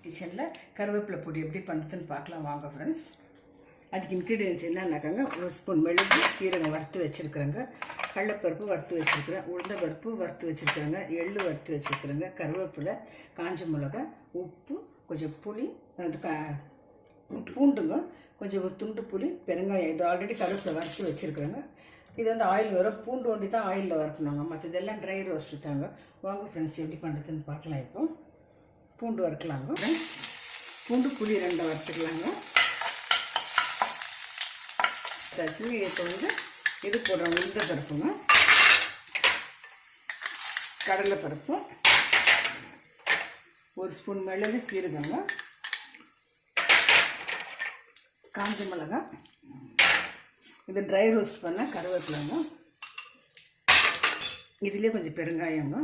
கிச்சனில் கருவேப்பிலை பொடி எப்படி பண்ணுறதுன்னு பார்க்கலாம் வாங்க ஃப்ரெண்ட்ஸ். அதுக்கு இன்க்ரீடியன்ஸ் என்னன்னாக்காங்க, 1 ஸ்பூன் மிளகு சீரகம் வறுத்து வச்சுருக்குறேங்க, கடலைப்பருப்பு வறுத்து வச்சுருக்குறேன், உளுந்தம்பருப்பு வறுத்து வச்சுருக்குறேங்க, எள்ளு வறுத்து வச்சுருக்குறேங்க, கருவேப்பிலை, காஞ்ச மிளகாய், உப்பு, கொஞ்சம் புளி, பூண்டுங்க, கொஞ்சம் ஒரு துண்டு புளி, பெருங்காயம். இது ஆல்ரெடி கருவேப்பிலை வறுத்து வச்சுருக்குறேங்க. இது வந்து ஆயில் வரும், பூண்டு ஒண்டி தான் ஆயிலில் வறுக்கணுங்க, மற்றதெல்லாம் ட்ரை ரோஸ்ட்டு தாங்க. வாங்க ஃப்ரெண்ட்ஸ் எப்படி பண்ணுறதுன்னு பார்க்கலாம். இப்போ பூண்டு வறுக்கலாங்க. பூண்டு புளி 2 வறுத்துக்கலாங்க. இப்போ வந்து இது போடுறோம், உளுந்த பருப்புங்க, கடலைப்பருப்பு, 1 ஸ்பூன் மிளகு சீரகங்க, காஞ்ச மிளகாய், இது ட்ரை ரோஸ்ட் பண்ண கருவேப்பிலைங்க, இதுலேயே கொஞ்சம் பெருங்காயங்க,